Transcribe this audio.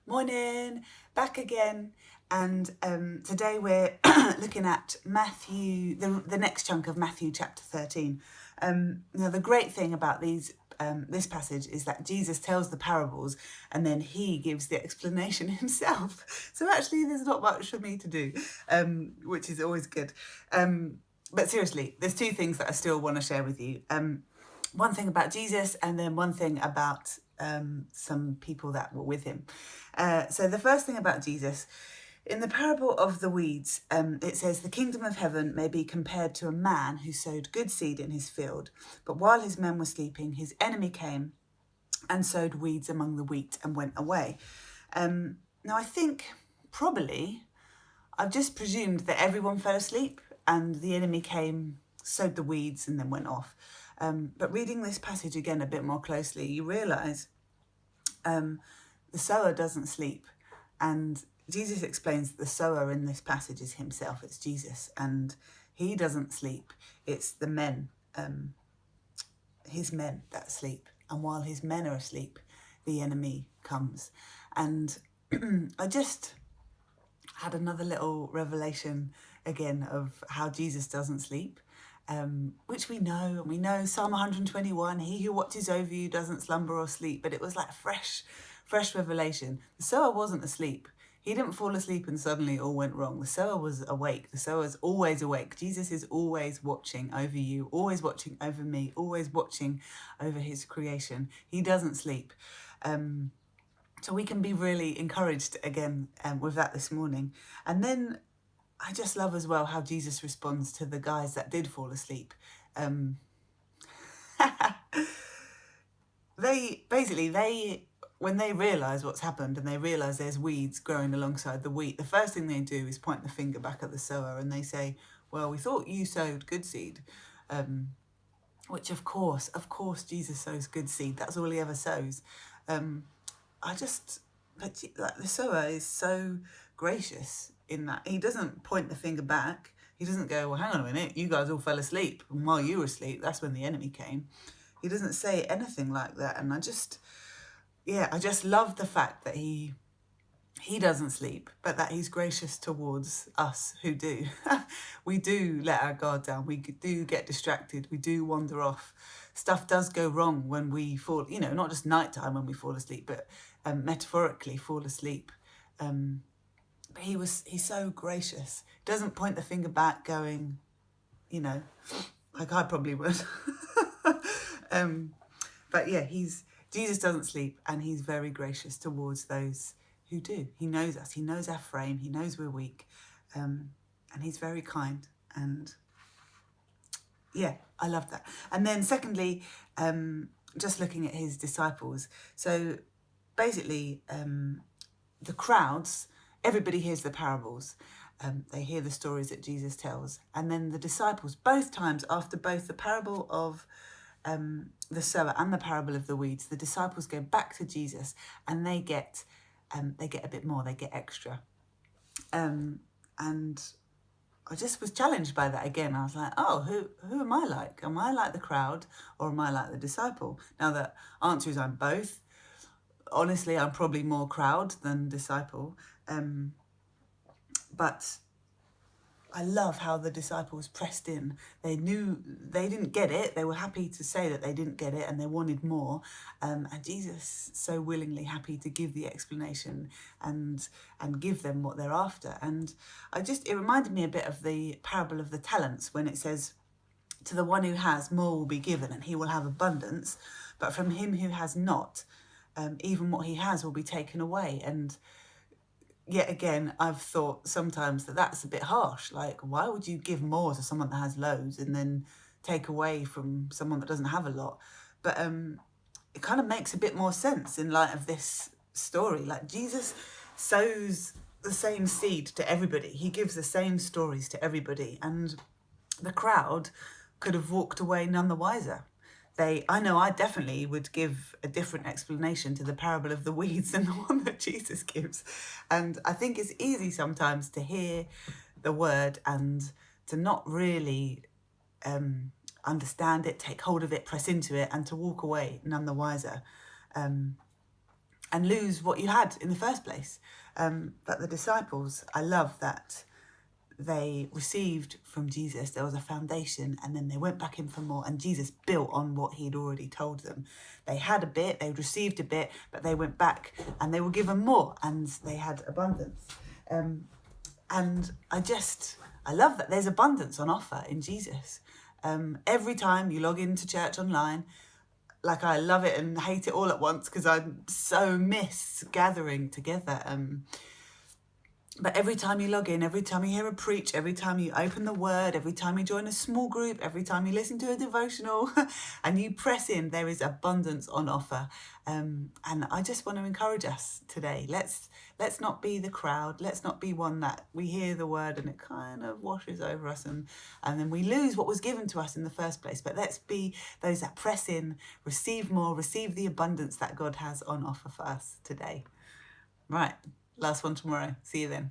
Morning, back again, and today we're looking at Matthew, the next chunk of Matthew chapter 13. Now the great thing about this passage is that Jesus tells the parables and then he gives the explanation himself. So actually there's not much for me to do, which is always good. But seriously, there's two things that I still want to share with you. One thing about Jesus and then one thing about some people that were with him. So the first thing about Jesus, in the parable of the weeds, it says, the kingdom of heaven may be compared to a man who sowed good seed in his field, but while his men were sleeping, his enemy came and sowed weeds among the wheat and went away. Now I think probably I've just presumed that everyone fell asleep and the enemy came, sowed the weeds and then went off. But reading this passage again a bit more closely, you realise the sower doesn't sleep. And Jesus explains that the sower in this passage is himself, it's Jesus. And he doesn't sleep, it's the men, his men that sleep. And while his men are asleep, the enemy comes. And I just had another little revelation again of how Jesus doesn't sleep. Which we know, and we know Psalm 121, he who watches over you doesn't slumber or sleep, but it was like fresh revelation. The sower wasn't asleep. He didn't fall asleep and suddenly it all went wrong. The sower was awake. The sower's always awake. Jesus is always watching over you, always watching over me, always watching over his creation. He doesn't sleep. So we can be really encouraged again with that this morning. And then I just love as well how Jesus responds to the guys that did fall asleep. When they realise what's happened and they realise there's weeds growing alongside the wheat, the first thing they do is point the finger back at the sower and they say, well, we thought you sowed good seed. Which of course Jesus sows good seed. That's all he ever sows. But the sower is so gracious in that he doesn't point the finger back. He doesn't go, well, hang on a minute, you guys all fell asleep, and while you were asleep, that's when the enemy came. He doesn't say anything like that. And I just love the fact that he doesn't sleep, but that he's gracious towards us who do. We do let our guard down. We do get distracted. We do wander off. Stuff does go wrong when we fall, not just nighttime when we fall asleep, but metaphorically fall asleep. But he's so gracious. Doesn't point the finger back going, like I probably would. But yeah, Jesus doesn't sleep and he's very gracious towards those who do. He knows us. He knows our frame. He knows we're weak. And he's very kind. And yeah, I love that. And then secondly, just looking at his disciples. So basically, the crowds, everybody hears the parables. They hear the stories that Jesus tells. And then the disciples, both times after both the parable of the sower and the parable of the weeds, the disciples go back to Jesus and they get a bit more, they get extra. And I just was challenged by that again. I was like, oh, who am I like? Am I like the crowd or am I like the disciple? Now the answer is I'm both. Honestly, I'm probably more crowd than disciple. But I love how the disciples pressed in. They knew they didn't get it. They were happy to say that they didn't get it and they wanted more. And Jesus so willingly happy to give the explanation and give them what they're after. And it reminded me a bit of the parable of the talents when it says, to the one who has, more will be given and he will have abundance. But from him who has not, even what he has will be taken away. And yet again, I've thought sometimes that that's a bit harsh. Like, why would you give more to someone that has loads and then take away from someone that doesn't have a lot? But it kind of makes a bit more sense in light of this story. Like, Jesus sows the same seed to everybody. He gives the same stories to everybody. And the crowd could have walked away none the wiser. I know I definitely would give a different explanation to the parable of the weeds than the one that Jesus gives. And I think it's easy sometimes to hear the word and to not really understand it, take hold of it, press into it, and to walk away none the wiser. and lose what you had in the first place. But the disciples, I love that they received from Jesus. There was a foundation, and then they went back in for more, and Jesus built on what he'd already told them. They had a bit, they received a bit, but they went back and they were given more, and they had abundance. And I love that there's abundance on offer in Jesus. Every time you log into church online, like, I love it and hate it all at once because I so miss gathering together. But every time you log in, every time you hear a preach, every time you open the word, every time you join a small group, every time you listen to a devotional and you press in, there is abundance on offer. And I just want to encourage us today. Let's not be the crowd. Let's not be one that we hear the word and it kind of washes over us and then we lose what was given to us in the first place. But let's be those that press in, receive more, receive the abundance that God has on offer for us today. Right. Last one tomorrow. See you then.